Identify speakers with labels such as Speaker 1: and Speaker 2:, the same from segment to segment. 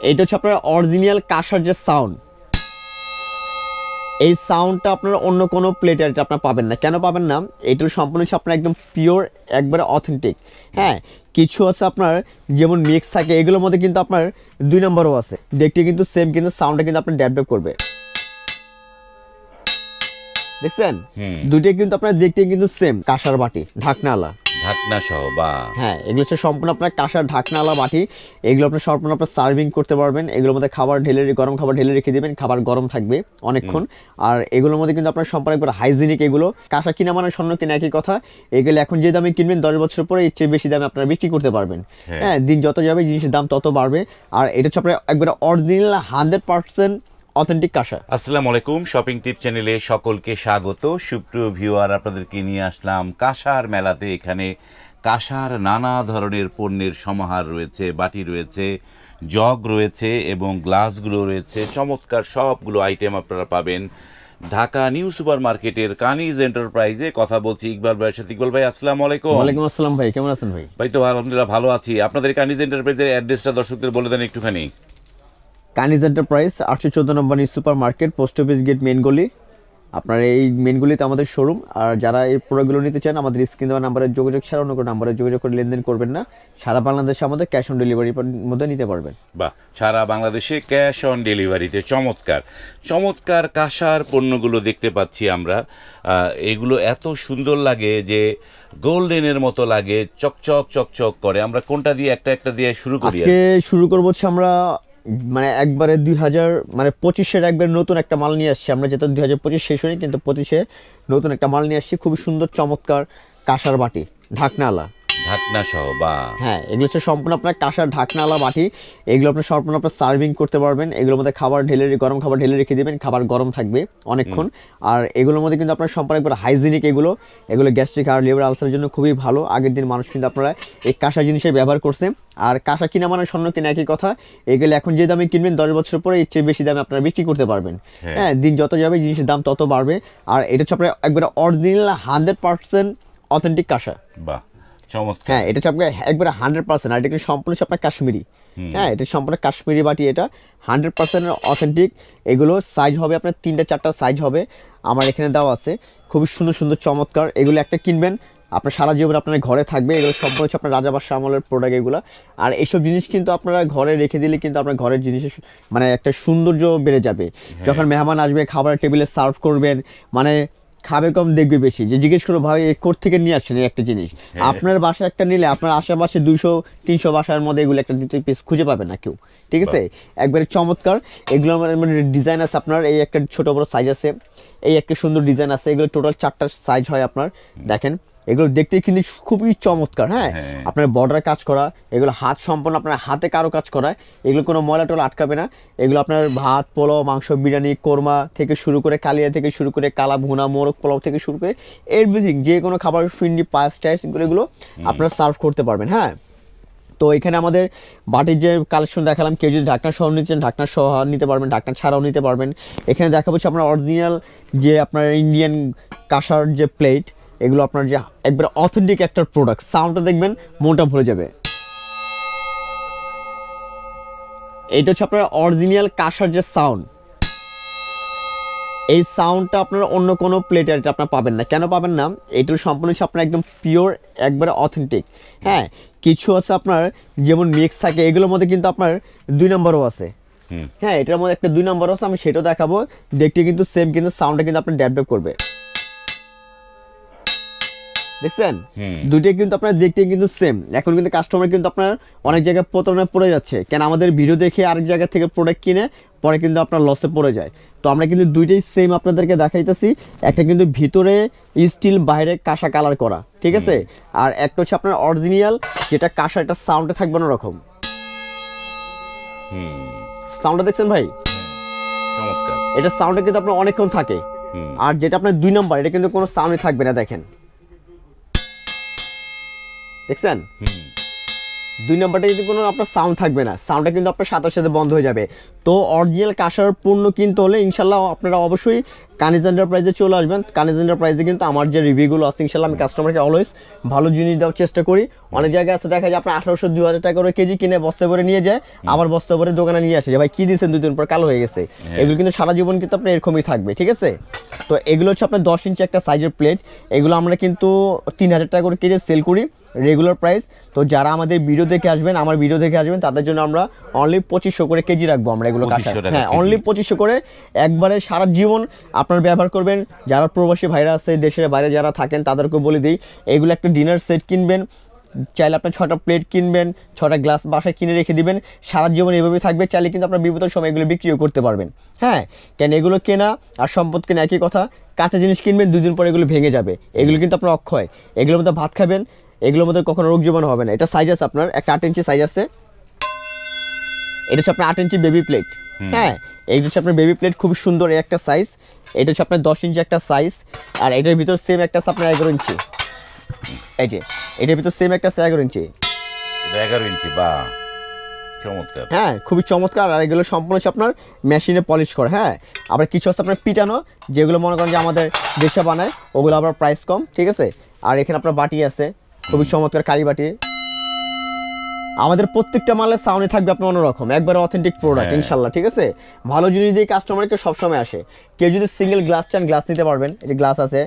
Speaker 1: এটা হচ্ছে আপনার অরিজিনাল কাঁসার যে সাউন্ড, এই সাউন্ডটা আপনার অন্য কোনো প্লেটে এটা আপনার পাবেন না। কেন পাবেন না? এটা সম্পূর্ণ হচ্ছে আপনার একদম পিওর, একবারে অথেন্টিক। হ্যাঁ, কিছু আছে আপনার যেমন মিক্স থাকে, এগুলোর মধ্যে কিন্তু আপনার 2 নম্বরও আছে, দেখতে কিন্তু সেম, কিন্তু সাউন্ডটা কিন্তু আপনার ড্যাব ড্যাব করবে। দেখছেন, দুইটাই কিন্তু আপনার দেখতে কিন্তু সেম। কাঁসার বাটি, ঢাকনাওয়ালা,
Speaker 2: ঢাকনা সহ বা
Speaker 1: হ্যাঁ, এগুলো হচ্ছে সম্পূর্ণ আপনার কাঁসার ঢাকনাওয়ালা বাটি। এগুলো আপনার সম্পূর্ণ আপনার সার্ভিং করতে পারবেন। এগুলোর মধ্যে খাবার ঢেলে, গরম খাবার ঢেলে রেখে দিবেন, খাবার গরম থাকবে অনেকক্ষণ। আর এগুলোর মধ্যে কিন্তু আপনার সম্পূর্ণ একবার হাইজিনিক। এগুলো কাঁসা কিনা মানে স্বর্ণ কিনা একই কথা। এগুলো এখন যে দামে কিনবেন 10 বছর পরে এর চেয়ে বেশি দামে আপনারা বিক্রি করতে পারবেন। হ্যাঁ, দিন যত যাবে জিনিসের দাম তত বাড়বে। আর এটা হচ্ছে আপনার একবার অরিজিনাল 100% অথেন্টিক কাঁসা।
Speaker 2: আসসালামু আলাইকুম, শপিং টিপ চ্যানেলে সকলকে স্বাগত। সুপ্রিয় ভিউয়ার, আপনাদেরকে নিয়ে আসলাম কাঁসার মেলাতে। এখানে কাঁসার নানা ধরনের পণ্যের সমাহার রয়েছে, বাটি রয়েছে, জগ রয়েছে এবং গ্লাসগুলো রয়েছে। চমৎকার সবগুলো আইটেম আপনারা পাবেন ঢাকা নিউ সুপার মার্কেটের কানিজ এন্টারপ্রাইজে। কথা বলছি ইকবাল ভাইয়ের সাথে। ইকবাল ভাই, আসসালামু আলাইকুম।
Speaker 1: ওয়ালাইকুম আসসালাম ভাই, কেমন আছেন ভাই?
Speaker 2: ভাই তো আলহামদুলিল্লাহ ভালো আছি। আপনাদের কানিজ এন্টারপ্রাইজের অ্যাড্রেসটা দর্শকদের বলে দেন একটুখানি।
Speaker 1: কানিজ এন্টারপ্রাইজ 814 নম্বর new super market, post office gate, main গলি। আপনার এই মেন গলিতে আমাদের শোরুম। আর যারা এই প্রোডাক্টগুলো নিতে চান আমাদের স্ক্রিন দেওয়া নাম্বারে যোগাযোগ ছাড়া অন্য কোনো নাম্বারে যোগাযোগ করে লেনদেন করবেন না। সারা বাংলাদেশে আমাদের ক্যাশ অন ডেলিভারির মধ্যে নিতে পারবেন।
Speaker 2: বাহ, সারা বাংলাদেশে ক্যাশ অন ডেলিভারিতে। চমৎকার চমৎকার কাঁসার পণ্যগুলো দেখতে পাচ্ছি আমরা। এগুলো এত সুন্দর লাগে যে গোল্ডেনের মতো লাগে, চকচক চকচক করে। আমরা কোনটা দিয়ে একটা দিয়ে শুরু করি?
Speaker 1: আজকে শুরু করবো হচ্ছে আমরা মানে একবারে 2025-এর একবার নতুন একটা মাল নিয়ে আসছি আমরা, যেটা 2025 শেষ হয়নি কিন্তু 25-এ নতুন একটা মাল নিয়ে আসছি। খুবই সুন্দর চমৎকার কাঁসার বাটি, ঢাকনাওয়ালা,
Speaker 2: ঢাকনা সহ বা
Speaker 1: হ্যাঁ, এগুলো হচ্ছে সম্পূর্ণ আপনার কাঁসার ঢাকনাওয়ালা বাটি। এগুলো আপনার সম্পূর্ণ আপনার সার্ভিং করতে পারবেন। এগুলোর মধ্যে খাবার ঢেলে, গরম খাবার ঢেলে রেখে দিবেন, খাবার গরম থাকবে অনেকক্ষণ। আর এগুলোর মধ্যে কিন্তু আপনার সম্পূর্ণ একবার হাইজিনিক। এগুলো গ্যাস্ট্রিক আর লিভার আলসারের জন্য খুবই ভালো। আগের দিন মানুষ কিন্তু আপনারা এই কাঁসা জিনিসে ব্যবহার করছে। আর কাঁসা কিনা মানে স্বর্ণ কিনা একই কথা। এগুলো এখন যে দামে কিনবেন 10 বছর পরে এর চেয়ে বেশি দামে আপনারা বিক্রি করতে পারবেন। হ্যাঁ, দিন যত যাবে জিনিসের দাম তত বাড়বে। আর এটা হচ্ছে আপনার একবার অরিজিনাল 100% অথেন্টিক কাঁসা।
Speaker 2: বাহ, চমৎকার।
Speaker 1: হ্যাঁ, এটা হচ্ছে আপনার একবারে 100%। আর এটা সম্পূর্ণ হচ্ছে আপনার কাশ্মীরি। হ্যাঁ, এটা সম্পূর্ণ কাশ্মীরি বাটি। এটা 100% অথেন্টিক। এগুলো সাইজ হবে আপনার 3-4টা সাইজ হবে, আমার এখানে দেওয়া আছে। খুবই সুন্দর সুন্দর চমৎকার। এগুলো একটা কিনবেন, আপনার সারা জীবন আপনার ঘরে থাকবে। এগুলো সম্পূর্ণ হচ্ছে আপনার রাজাবাদশাহ আমলের প্রোডাক্ট এগুলো। আর এইসব জিনিস কিন্তু আপনারা ঘরে রেখে দিলে কিন্তু আপনার ঘরের জিনিসের মানে একটা সৌন্দর্য বেড়ে যাবে। যখন মেহমান আসবে খাবার টেবিলে সার্ভ করবেন, মানে খাবে কম দেখবে বেশি। যে জিজ্ঞেস করো ভাই কোথা থেকে নিয়ে আসছেন একটা জিনিস, আপনার বাসায় একটা নিলে আপনার আশেপাশে 200-300 বাসার মধ্যে এগুলো একটা দিতে পিস খুঁজে পাবে না কেউ। ঠিক আছে, একবারে চমৎকার। এগুলো মানে ডিজাইন আছে আপনার, এই একটা ছোট বড় সাইজ আছে, এই একটা সুন্দর ডিজাইন আছে। এগুলো টোটাল 4টা সাইজ হয় আপনার। দেখেন এগুলো দেখতে কিন্তু খুবই চমৎকার। হ্যাঁ, আপনার বর্ডার কাজ করা, এগুলো হাত সম্পন্ন আপনার হাতে কারো কাজ করা। এগুলো কোনো ময়লা টলা আটকাবে না। এগুলো আপনার ভাত, পোলাও, মাংস, বিরিয়ানি, কোরমা থেকে শুরু করে, কালিয়া থেকে শুরু করে, কালা ভুনা, মোরগ পোলাও থেকে শুরু করে এভরিথিং, যে কোনো খাবার, ফিন্ডি, পায়েস টাইস এগুলো আপনারা সার্ভ করতে পারবেন। হ্যাঁ, তো এখানে আমাদের বাটির যে কালেকশন দেখালাম, কেউ যদি ঢাকনা সহ নিচ্ছেন ঢাকনা সহ নিতে পারবেন, ঢাকনা ছাড়াও নিতে পারবেন। এখানে দেখা হচ্ছে আপনার অরিজিনাল যে আপনার ইন্ডিয়ান কাঁসার যে প্লেট, এগুলো আপনার যে একবার অথেন্টিক একটা প্রোডাক্ট। সাউন্ডটা দেখবেন মনটা ভরে যাবে। এটা হচ্ছে আপনার অরিজিনাল কাঁসার যে সাউন্ড, এই সাউন্ডটা আপনারা অন্য কোনো প্লেটে এটা আপনারা পাবেন না। কেন পাবেন না? এটা সম্পূর্ণ হচ্ছে আপনার একদম পিওর, একবারে অথেন্টিক। হ্যাঁ, কিছু আছে আপনার যেমন মিক্স থাকে, এগুলোর মধ্যে কিন্তু আপনার 2 নম্বরও আছে। হ্যাঁ, এটার মধ্যে একটা 2 নম্বর আছে, আমি সেটাও দেখাবো। দেখতে কিন্তু সেম, কিন্তু সাউন্ডটা কিন্তু আপনার ড্যাব ড্যাব করবে। দেখছেন, দুইটাই কিন্তু আপনার দেখতে কিন্তু সেম। এখন কিন্তু কাস্টমার কিন্তু আপনার অনেক জায়গায় প্রতারণায় পড়ে যাচ্ছে, কেন আমাদের ভিডিও দেখে আরেক জায়গা থেকে প্রোডাক্ট কিনে পরে কিন্তু আপনার লসে পড়ে যায়। তো আমরা কিন্তু দুইটাই সেম আপনাদেরকে দেখাইতেছি। একটা কিন্তু ভিতরে স্টিল, বাইরে কাঁসা কালার করা, ঠিক আছে। আর একটা হচ্ছে আপনার অরিজিনাল যেটা কাঁসা, এটা সাউন্ডে থাকবে না রকম। সাউন্ডটা দেখছেন ভাই,
Speaker 2: চমৎকার।
Speaker 1: এটা সাউন্ডে কিন্তু আপনার অনেকক্ষণ থাকে। আর যেটা আপনার 2 নম্বর, এটা কিন্তু কোনো সাউন্ডই থাকবে না। দেখেন, দেখছেন 2 নম্বরটা যদি কোনো আপনার সাউন্ড থাকবে না, সাউন্ডটা কিন্তু আপনার সাথে সাথে বন্ধ হয়ে যাবে। তো অরিজিনাল কাঁসার পণ্য কিনতে হলে ইনশাল্লাহ আপনারা অবশ্যই কানিজ এন্টারপ্রাইজে চলে আসবেন। কানিজ এন্টারপ্রাইজে কিন্তু আমার যে রিভিউগুলো আছে ইনশাল্লাহ আমি কাস্টমারকে অলওয়েজ ভালো জিনিস দেওয়ার চেষ্টা করি। অনেক জায়গায় আছে দেখা যায় আপনার 1800-2000 টাকা করে কেজি কিনে বস্তা করে নিয়ে যায়, আবার বস্তা করে দোকানে নিয়ে আসে যে ভাই কি দিয়েছেন 2 দিন পর কালো হয়ে গেছে। এগুলো কিন্তু সারা জীবন কিন্তু আপনার এরকমই থাকবে, ঠিক আছে। তো এগুলো হচ্ছে আপনার 10 ইঞ্চি একটা সাইজের প্লেট, এগুলো আমরা কিন্তু 3000 টাকা করে কেজি সেল করি রেগুলার প্রাইস। তো যারা আমাদের ভিডিও দেখে আসবেন, আমার ভিডিও দেখে আসবেন, তাদের জন্য আমরা অনলি 2500 করে কেজি রাখবো আমরা এগুলো কাঁচা।
Speaker 2: 2500 টাকা
Speaker 1: হ্যাঁ,
Speaker 2: কেজি।
Speaker 1: অনলি 2500 করে একবারে সারা জীবন আপনার ব্যবহার করবেন। যারা প্রবাসী ভাইরা আছে, দেশের বাইরে যারা থাকেন, তাদেরকে বলে দিই এগুলো একটা ডিনার সেট কিনবেন, চাইলে আপনার 6টা প্লেট কিনবেন, 6টা গ্লাস বাসায় কিনে রেখে দিবেন, সারা জীবন এভাবে থাকবে। চাইলে কিন্তু আপনার বিপদের সময় এগুলো বিক্রিও করতে পারবেন। হ্যাঁ, কেন এগুলো কেনা আর সম্পদ কেনা একই কথা। কাঁচা জিনিস কিনবেন, 2 দিন পর এগুলো ভেঙে যাবে, এগুলো কিন্তু আপনার অক্ষয়। এগুলোর মধ্যে ভাত খাবেন, এগুলোর মধ্যে কখনো রোগ জীবাণু হবে না। এটা সাইজ আছে আপনার একটা 8 ইঞ্চি সাইজ আছে, এটা হচ্ছে আপনার 8 ইঞ্চি বেবি প্লেট। হ্যাঁ, এইটা হচ্ছে আপনার বেবি প্লেট, খুব সুন্দর এই একটা সাইজ। এটা হচ্ছে আপনার 10 ইঞ্চি একটা সাইজ, আর এটার ভিতর সেম একটা আছে আপনার 11 ইঞ্চি। এই যে এটার ভিতর সেম একটা আছে 11 ইঞ্চি।
Speaker 2: এটা 11 ইঞ্চি, বা চমৎকার।
Speaker 1: হ্যাঁ, খুবই চমৎকার। আর এগুলো সম্পূর্ণ হচ্ছে আপনার মেশিনে পলিশ করে। হ্যাঁ, আবার কিছু আছে আপনার পিটানো, যেগুলো মনে করেন যে আমাদের দেশে বানায়, ওগুলো আবার প্রাইস কম, ঠিক আছে। আর এখানে আপনার বাটি আছে, খুবই চমৎকার কারি বাটি। আমাদের প্রত্যেকটা মালের সাউন্ডে থাকবে আপনার অন্যরকম, একবারে অথেন্টিক প্রোডাক্ট ইনশাল্লাহ, ঠিক আছে। ভালো জিনিস দিয়ে কাস্টমারকে সবসময় আসে। কেউ যদি সিঙ্গেল গ্লাস চান, গ্লাস নিতে পারবেন, এই যে গ্লাস আছে।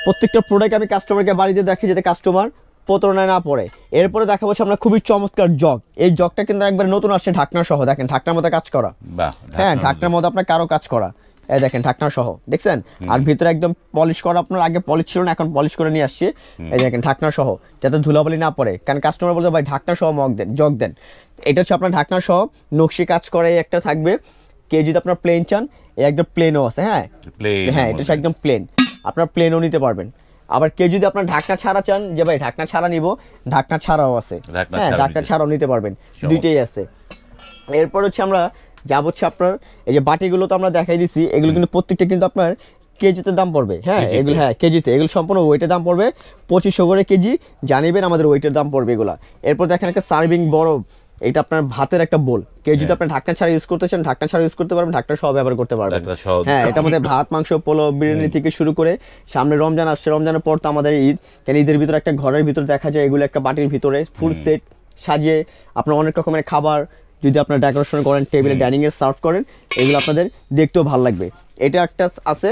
Speaker 1: প্রত্যেকটা প্রোডাক্ট আমি কাস্টমারকে বাড়িতে দেখি যাতে কাস্টমার প্রতারণায় না পড়ে। এরপরে দেখা যাচ্ছে আমরা খুবই চমৎকার জগ। এই জগটা কিন্তু একবার নতুন আসছে, ঢাকনা সহ। দেখেন ঢাকনার মধ্যে কাজ করা।
Speaker 2: বাহ,
Speaker 1: হ্যাঁ, ঢাকনার মধ্যে আপনার কারো কাজ করা, এই দেখেন ঢাকনা সহ, দেখছেন। আর ভিতরে একদম পলিশ করা, আপনার আগে পলিশ ছিল না, এখন পলিশ করে নিয়ে আসছে। এই দেখেন ঢাকনা সহ, যাতে ধুলাবালি না পড়ে। কারণ কাস্টমার বলছে ভাই ঢাকনা সহ মগ দেন, জগ দেন। এটা হচ্ছে আপনার ঢাকনা সহ নকশি কাজ করে একটা থাকবে। কেউ যদি আপনার প্লেন চান, এই একদম প্লেনও আছে। হ্যাঁ,
Speaker 2: প্লেন,
Speaker 1: হ্যাঁ, এটা হচ্ছে একদম প্লেন, আপনার প্লেনও নিতে পারবেন। আবার কেউ যদি আপনার ঢাকনা ছাড়া চান, যে ভাই ঢাকনা ছাড়া নিব, ঢাকনা ছাড়াও আছে। হ্যাঁ, ঢাকনা ছাড়াও নিতে পারবেন, দুইটাই আছে। এরপর হচ্ছে আমরা যাব হচ্ছে আপনার এই যে বাটিগুলো তো আমরা দেখাই দিছি, এগুলো কিন্তু প্রত্যেকটা কিন্তু আপনার কেজিতে দাম পড়বে। হ্যাঁ, এগুলো হ্যাঁ কেজিতে, এগুলো সম্পূর্ণ ওয়েটের দাম পড়বে 2500 করে কেজি। জানিবেন আমাদের ওয়েটের দাম পড়বে এগুলা। এরপর দেখেন একটা সার্ভিং বড়, এটা আপনার ভাতের একটা বোল। কেউ যদি আপনার ঢাকনা ছাড়া ইউজ করতে চান, ঢাকনা ছাড়া ইউজ করতে পারবেন, ঢাকনা সহ ব্যবহার করতে পারবেন। হ্যাঁ, এটার মধ্যে ভাত, মাংস, পোলাও, বিরিয়ানি থেকে শুরু করে, সামনে রমজান আসছে, রমজানের পর তো আমাদের ঈদ। কেন ঈদের ভিতরে একটা ঘরের ভিতরে দেখা যায় এগুলো একটা বাটির ভিতরে ফুল সেট সাজিয়ে আপনার অনেক রকমের খাবার যদি আপনার ডেকোরেশন করেন, টেবিলে ডাইনিং এ সার্ভ করেন, এগুলো আপনাদের দেখতেও ভালো লাগবে। এটা একটা আছে,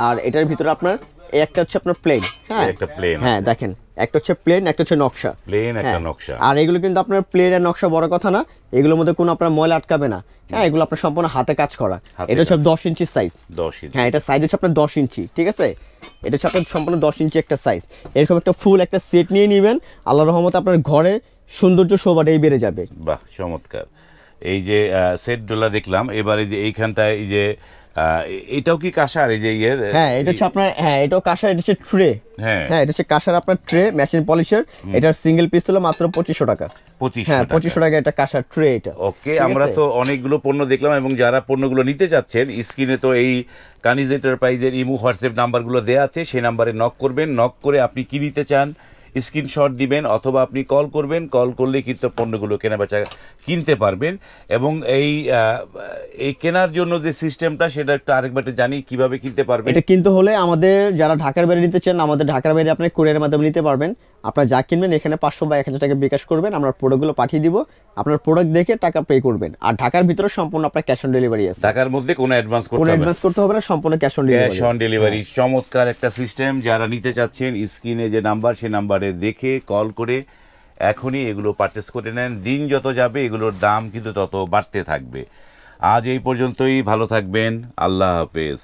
Speaker 1: আর এটার ভিতরে আপনার এই একটা হচ্ছে আপনার প্লেন। হ্যাঁ,
Speaker 2: একটা প্লেন,
Speaker 1: হ্যাঁ দেখেন, একটা হচ্ছে প্লেন, একটা হচ্ছে নকশা।
Speaker 2: প্লেন একটা নকশা।
Speaker 1: আর এগুলো কিন্তু আপনার প্লেন আর নকশা বড় কথা না, এগুলোর মধ্যে কোনো আপনার ময়লা আটকাবে না। হ্যাঁ, এগুলো আপনার সম্পূর্ণ হাতে কাজ করা। এটা হচ্ছে 10 ইঞ্চি সাইজ।
Speaker 2: 10 ইঞ্চি,
Speaker 1: হ্যাঁ, এটা সাইজ হচ্ছে আপনার 10 ইঞ্চি, ঠিক আছে। এটা হচ্ছে আপনার সম্পূর্ণ 10 ইঞ্চি একটা সাইজ। এরকম একটা ফুল একটা সেট নিয়ে নেবেন, আল্লাহর রহমতে আপনার ঘরে সৌন্দর্য শোভাটাই বেড়ে যাবে।
Speaker 2: বাহ, চমৎকার। এই যে সেট ডোলা দেখলাম, এবারে যে এইখানটায় এই যে এটাও কি কাঁসার? এই যে ইয়ের,
Speaker 1: হ্যাঁ, এটা হচ্ছে আপনার, হ্যাঁ এটাও কাঁসার, এটা হচ্ছে ট্রে।
Speaker 2: হ্যাঁ,
Speaker 1: হ্যাঁ, এটা হচ্ছে কাঁসার আপনার ট্রে, মেশিন পলিশের। এটার সিঙ্গেল পিস হলো মাত্র 2500 টাকা।
Speaker 2: 2500
Speaker 1: হ্যাঁ,
Speaker 2: টাকা।
Speaker 1: 2500 টাকা এটা কাঁসার ট্রে এটা।
Speaker 2: ওকে, আমরা তো অনেকগুলো পণ্য দেখলাম, এবং যারা পণ্যগুলো নিতে চাচ্ছেন, স্ক্রিনে তো এই কানিজ এন্টারপ্রাইজের ইমো হোয়াটসঅ্যাপ নাম্বারগুলো দেওয়া আছে, সেই নাম্বারে নক করবেন। নক করে আপনি কি নিতে চান স্ক্রিনশট দিবেন, অথবা আপনি কল করবেন। কল করলে কিন্তু পণ্যগুলো কেনাবেচা কিনতে পারবেন। এবং এই কেনার জন্য যে সিস্টেমটা, সেটা একটু আরেকবার জানি কিভাবে কিনতে পারবেন।
Speaker 1: এটা কিনতে হলে আমাদের যারা ঢাকার বাইরে নিতে চান, আমাদের ঢাকার বাইরে আপনি কুরিয়ারের মাধ্যমে নিতে পারবেন। আপনারা যা কিনবেন এখানে 500 বা 1000 টাকা বিকাশ করবেন, আমরা প্রোডাক্টগুলো পাঠিয়ে দিব, আপনার প্রোডাক্ট দেখে টাকা পে করবেন। আর ঢাকার ভিতরে সম্পূর্ণ আপনার ক্যাশ অন ডেলিভারি আছে।
Speaker 2: ঢাকার মধ্যে কোনো অ্যাডভান্স করতে
Speaker 1: কোনো
Speaker 2: হবে না?
Speaker 1: অ্যাডভান্স করতে হবে না, সম্পূর্ণ cash on delivery.
Speaker 2: Cash on delivery, চমৎকার একটা সিস্টেম। যারা নিতে চাচ্ছেন, স্ক্রিনে যে নাম্বার, সেই নাম্বারে দেখে কল করে এখনই এগুলো পারচেস করে নেন। দিন যত যাবে এগুলোর দাম কিন্তু তত বাড়তে থাকবে। আজ এই পর্যন্তই, ভালো থাকবেন, আল্লাহ হাফেজ।